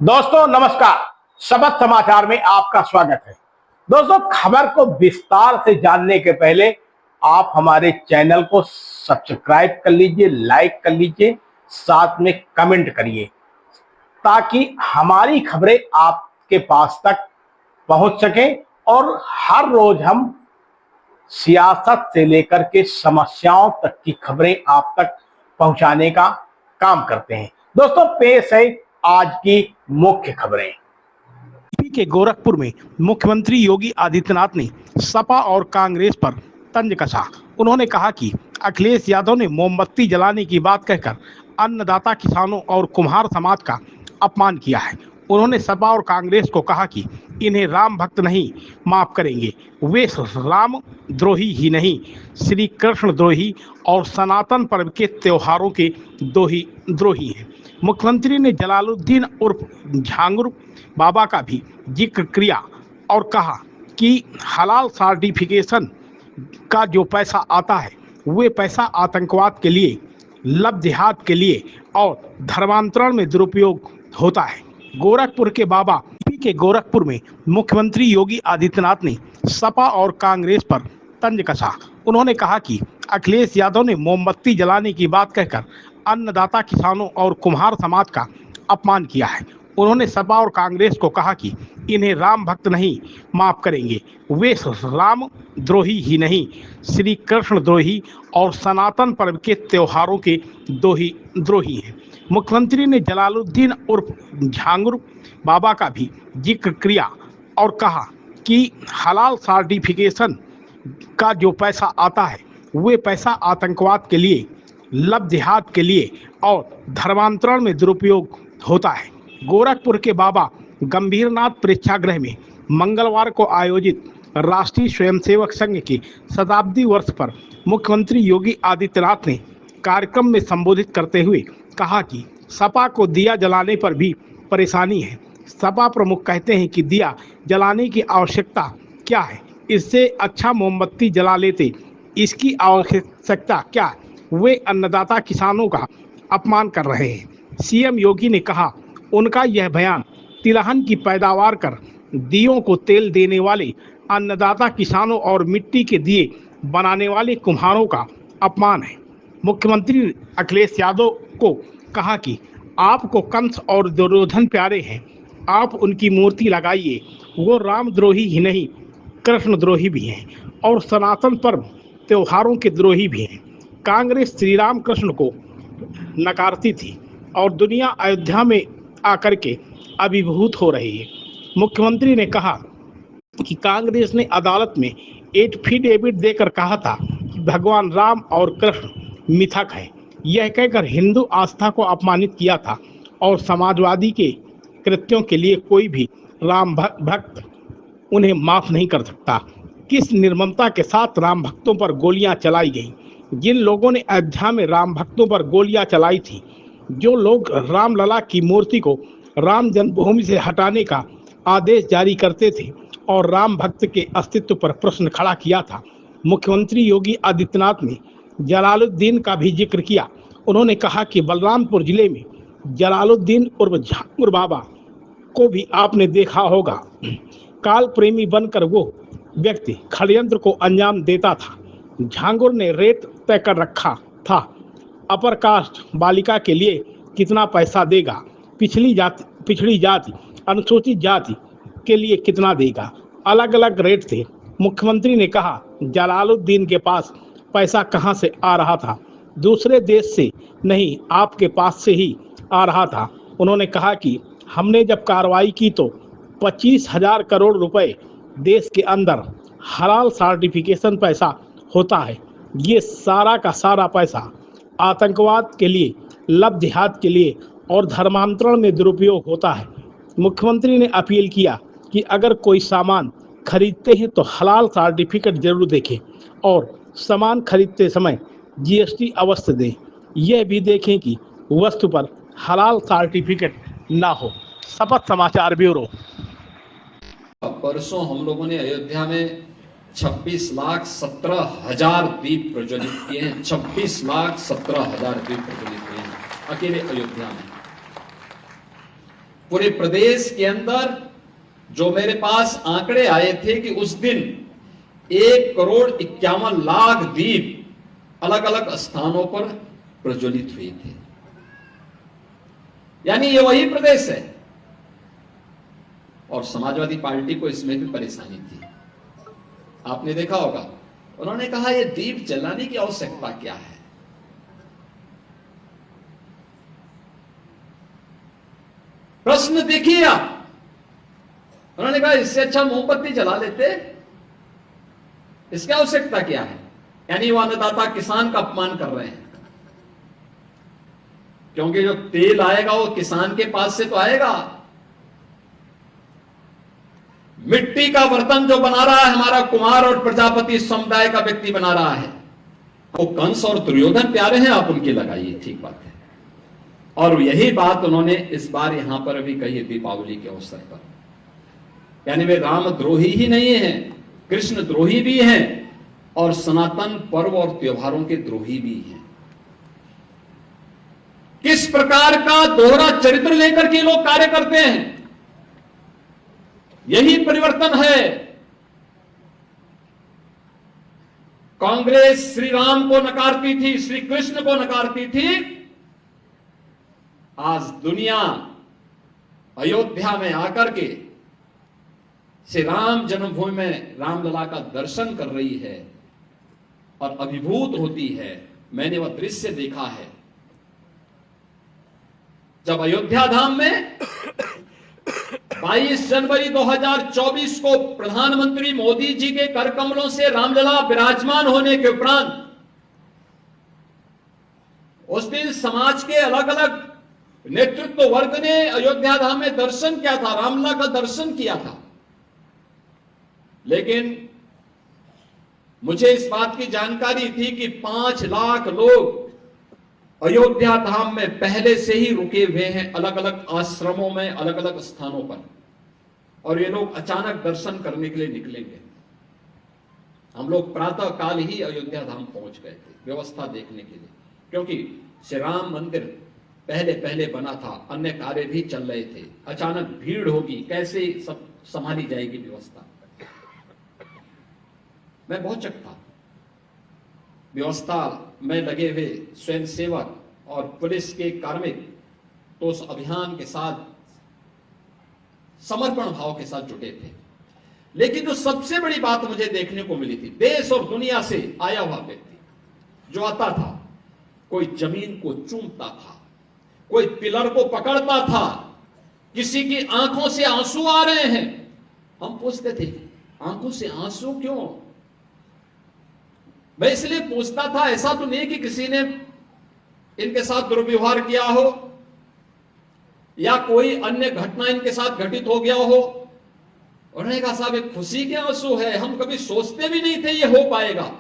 दोस्तों नमस्कार। शपथ समाचार में आपका स्वागत है। दोस्तों, खबर को विस्तार से जानने के पहले आप हमारे चैनल को सब्सक्राइब कर लीजिए, लाइक कर लीजिए, साथ में कमेंट करिए ताकि हमारी खबरें आपके पास तक पहुंच सके और हर रोज हम सियासत से लेकर के समस्याओं तक की खबरें आप तक पहुंचाने का काम करते हैं। दोस्तों, पेश है आज की मुख्य खबरें। यूपी के गोरखपुर में मुख्यमंत्री योगी आदित्यनाथ ने सपा और कांग्रेस पर तंज कसा। उन्होंने कहा कि अखिलेश यादव ने मोमबत्ती जलाने की बात कहकर अन्नदाता किसानों और कुम्हार समाज का अपमान किया है। उन्होंने सपा और कांग्रेस को कहा कि इन्हें राम भक्त नहीं माफ करेंगे, वे राम द्रोही ही नहीं, श्री कृष्ण द्रोही और सनातन पर्व के त्योहारों के द्रोही हैं। मुख्यमंत्री ने जलालुद्दीन उर्फ झांगुर बाबा का भी जिक्र किया और कहा कि हलाल सर्टिफिकेशन का जो पैसा आता है वे पैसा आतंकवाद के लिए, लव जिहाद के लिए और धर्मांतरण में दुरुपयोग होता है। गोरखपुर के बाबा यूपी के गोरखपुर में मुख्यमंत्री योगी आदित्यनाथ ने सपा और कांग्रेस पर तंज कसा। उन्होंने कहा कि अखिलेश यादव ने मोमबत्ती जलाने की बात कहकर अन्नदाता किसानों और कुम्हार समाज का अपमान किया है। उन्होंने सपा और कांग्रेस को कहा कि इन्हें राम भक्त नहीं माफ करेंगे, वे राम द्रोही ही नहीं, श्री कृष्ण द्रोही और सनातन पर्व के त्योहारों के द्रोही हैं। मुख्यमंत्री ने जलालुद्दीन उर्फ झांगुर बाबा का भी जिक्र किया और कहा कि हलाल सर्टिफिकेशन का जो पैसा आता है वे पैसा आतंकवाद के लिए, लव जिहाद के लिए और धर्मांतरण में दुरुपयोग होता है। गोरखपुर के बाबा गंभीरनाथ प्रेक्षागृह में मंगलवार को आयोजित राष्ट्रीय स्वयंसेवक संघ के शताब्दी वर्ष पर मुख्यमंत्री योगी आदित्यनाथ ने कार्यक्रम में संबोधित करते हुए कहा कि सपा को दिया जलाने पर भी परेशानी है। सपा प्रमुख कहते हैं कि दिया जलाने की आवश्यकता क्या है, इससे अच्छा मोमबत्ती जला लेते, इसकी आवश्यकता क्या, वे अन्नदाता किसानों का अपमान कर रहे हैं। सीएम योगी ने कहा उनका यह बयान तिलहन की पैदावार कर दियों को तेल देने वाले अन्नदाता किसानों और मिट्टी के दिए बनाने वाले कुम्हारों का अपमान है। मुख्यमंत्री अखिलेश यादव को कहा कि आपको कंस और दुर्योधन प्यारे हैं, आप उनकी मूर्ति लगाइए, वो रामद्रोही ही नहीं कृष्ण द्रोही भी हैं और सनातन पर्व त्योहारों के द्रोही भी हैं। कांग्रेस श्री राम कृष्ण को नकारती थी और दुनिया अयोध्या में आकर के अभिभूत हो रही है। मुख्यमंत्री ने कहा कि कांग्रेस ने अदालत में एफिडेविट देकर कहा था कि भगवान राम और कृष्ण मिथक है, यह कहकर हिंदू आस्था को अपमानित किया था और समाजवादी के कृत्यों के लिए कोई भी राम भक्त उन्हें माफ नहीं कर सकता। किस निर्ममता के साथ राम भक्तों पर गोलियां चलाई गईं। जिन लोगों ने अयोध्या में राम भक्तों पर गोलियां चलाई थी, जो लोग रामलला की मूर्ति को राम जन्मभूमि से हटाने का आदेश जारी करते थे और राम भक्त के अस्तित्व पर प्रश्न खड़ा किया था, मुख्यमंत्री योगी आदित्यनाथ ने जलालुद्दीन का भी जिक्र किया। उन्होंने कहा कि बलरामपुर जिले में जलालुद्दीन उर्फ झांगुर बाबा को भी आपने देखा होगा। काल प्रेमी बनकर वो व्यक्ति षड्यंत्र को अंजाम देता था। झांगुर ने रेट तय कर रखा था, अपर कास्ट बालिका के लिए कितना पैसा देगा, पिछड़ी जाति अनुसूचित जाति के लिए कितना देगा, अलग अलग रेट थे। मुख्यमंत्री ने कहा जलालुद्दीन के पास पैसा कहां से आ रहा था, दूसरे देश से नहीं, आपके पास से ही आ रहा था। उन्होंने कहा कि हमने जब कार्रवाई की तो 25,000 करोड़ रुपए देश के अंदर हलाल सर्टिफिकेशन पैसा होता है। ये सारा का सारा पैसा आतंकवाद के लिए, लव जिहाद के लिए और धर्मांतरण में दुरुपयोग होता है। मुख्यमंत्री ने अपील किया कि अगर कोई सामान खरीदते हैं तो हलाल सर्टिफिकेट जरूर देखें और सामान खरीदते समय जीएसटी अवश्य दें। यह भी देखें कि वस्तु पर हलाल सर्टिफिकेट ना हो। शपथ समाचार ब्यूरो। परसों हम लोगों ने अयोध्या में 26,17,000 दीप प्रज्वलित किए हैं। 26,17,000 दीप प्रज्वलित किए हैं अकेले अयोध्या में। पूरे प्रदेश के अंदर जो मेरे पास आंकड़े आए थे कि उस दिन 1,51,00,000 दीप अलग अलग स्थानों पर प्रज्वलित हुए थे। यानी ये वही प्रदेश है। और समाजवादी पार्टी को इसमें भी परेशानी थी। आपने देखा होगा, उन्होंने कहा ये दीप जलाने की आवश्यकता क्या है। प्रश्न देखिए आप, उन्होंने कहा इससे अच्छा मोमबत्ती जला लेते, इसकी आवश्यकता क्या है। यानी वो अन्नदाता किसान का अपमान कर रहे हैं, क्योंकि जो तेल आएगा वो किसान के पास से तो आएगा। मिट्टी का बर्तन जो बना रहा है हमारा कुमार और प्रजापति समुदाय का व्यक्ति बना रहा है, वो कंस और दुर्योधन प्यारे हैं, आप उनकी लगाइए, ठीक बात है। और यही बात उन्होंने इस बार यहां पर भी कही दीपावली के अवसर पर। यानी वे रामद्रोही ही नहीं हैं, कृष्ण द्रोही भी हैं और सनातन पर्व और त्योहारों के द्रोही भी हैं। किस प्रकार का दोहरा चरित्र लेकर के लोग कार्य करते हैं, यही परिवर्तन है। कांग्रेस श्री राम को नकारती थी, श्री कृष्ण को नकारती थी। आज दुनिया अयोध्या में आकर के श्री राम जन्मभूमि में रामलला का दर्शन कर रही है और अभिभूत होती है। मैंने वह दृश्य देखा है जब अयोध्या धाम में 22 जनवरी 2024 को प्रधानमंत्री मोदी जी के कर कमलों से रामलला विराजमान होने के उपरांत उस दिन समाज के अलग अलग नेतृत्व वर्ग ने अयोध्या धाम में दर्शन किया था, रामलला का दर्शन किया था। लेकिन मुझे इस बात की जानकारी थी कि 5 लाख लोग अयोध्या धाम में पहले से ही रुके हुए हैं, अलग अलग आश्रमों में, अलग अलग स्थानों पर, और ये लोग अचानक दर्शन करने के लिए निकलेंगे। हम लोग प्रातः काल ही अयोध्या धाम पहुंच गए थे व्यवस्था देखने के लिए, क्योंकि श्री राम मंदिर पहले पहले बना था, अन्य कार्य भी चल रहे थे। अचानक भीड़ होगी, कैसे सब संभाली जाएगी व्यवस्था। मैं बहुत चक्का व्यवस्था में लगे हुए स्वयंसेवक और पुलिस के कार्मिक तो उस अभियान के साथ समर्पण भाव के साथ जुटे थे। लेकिन जो सबसे बड़ी बात मुझे देखने को मिली थी, देश और दुनिया से आया हुआ व्यक्ति जो आता था, कोई जमीन को चूमता था, कोई पिलर को पकड़ता था, किसी की आंखों से आंसू आ रहे हैं। हम पूछते थे आंखों से आंसू क्यों। मैं इसलिए पूछता था, ऐसा तो नहीं कि किसी ने इनके साथ दुर्व्यवहार किया हो या कोई अन्य घटना इनके साथ घटित हो गया हो। उन्होंने कहा साहब एक खुशी के आंसू है, हम कभी सोचते भी नहीं थे ये हो पाएगा,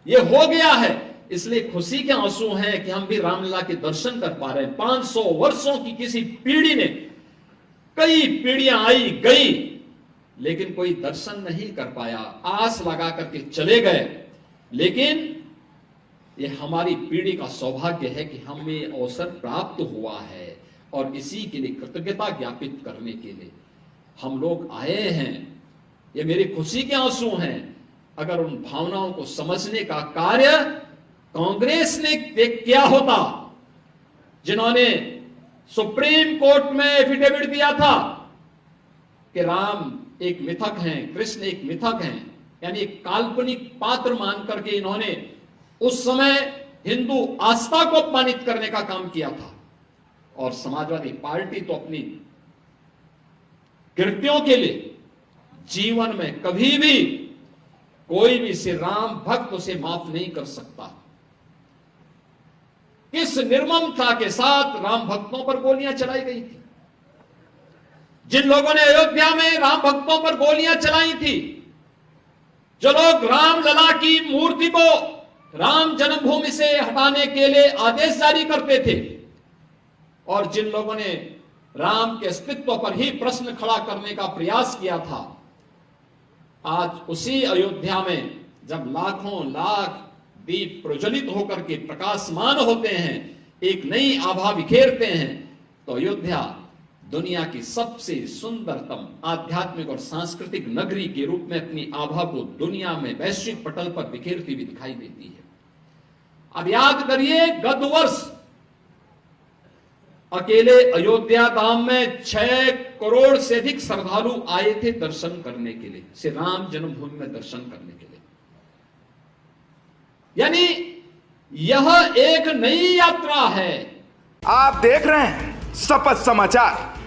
ये हो गया है, इसलिए खुशी के आंसू हैं कि हम भी रामलला के दर्शन कर पा रहे हैं। 500 वर्षों की किसी पीढ़ी ने, कई पीढ़ियां आई गई, लेकिन कोई दर्शन नहीं कर पाया, आस लगा करके चले गए। लेकिन ये हमारी पीढ़ी का सौभाग्य है कि हमें ये अवसर प्राप्त हुआ है और इसी के लिए कृतज्ञता ज्ञापित करने के लिए हम लोग आए हैं। ये मेरी खुशी के आंसू हैं। अगर उन भावनाओं को समझने का कार्य कांग्रेस ने किया होता, जिन्होंने सुप्रीम कोर्ट में एफिडेविट दिया था कि राम एक मिथक हैं, कृष्ण एक मिथक हैं, यानी एक काल्पनिक पात्र मान करके इन्होंने उस समय हिंदू आस्था को अपमानित करने का काम किया था। और समाजवादी पार्टी तो अपनी कृत्यों के लिए जीवन में कभी भी कोई भी श्री राम भक्त उसे माफ नहीं कर सकता। किस निर्ममता के साथ राम भक्तों पर गोलियां चलाई गई थी। जिन लोगों ने अयोध्या में राम भक्तों पर गोलियां चलाई थी, जो लोग रामलला की मूर्ति को राम जन्मभूमि से हटाने के लिए आदेश जारी करते थे, और जिन लोगों ने राम के अस्तित्व पर ही प्रश्न खड़ा करने का प्रयास किया था, आज उसी अयोध्या में जब लाखों लाख दीप प्रज्वलित होकर के प्रकाशमान होते हैं, एक नई आभा बिखेरते हैं, तो अयोध्या दुनिया की सबसे सुंदरतम आध्यात्मिक और सांस्कृतिक नगरी के रूप में अपनी आभा को दुनिया में वैश्विक पटल पर बिखेरती हुई दिखाई देती है। अब याद करिए, गत वर्ष अकेले अयोध्या धाम में 6 करोड़ से अधिक श्रद्धालु आए थे दर्शन करने के लिए, श्री राम जन्मभूमि में दर्शन करने के लिए। यानी यह एक नई यात्रा है। आप देख रहे हैं शपथ समाचार।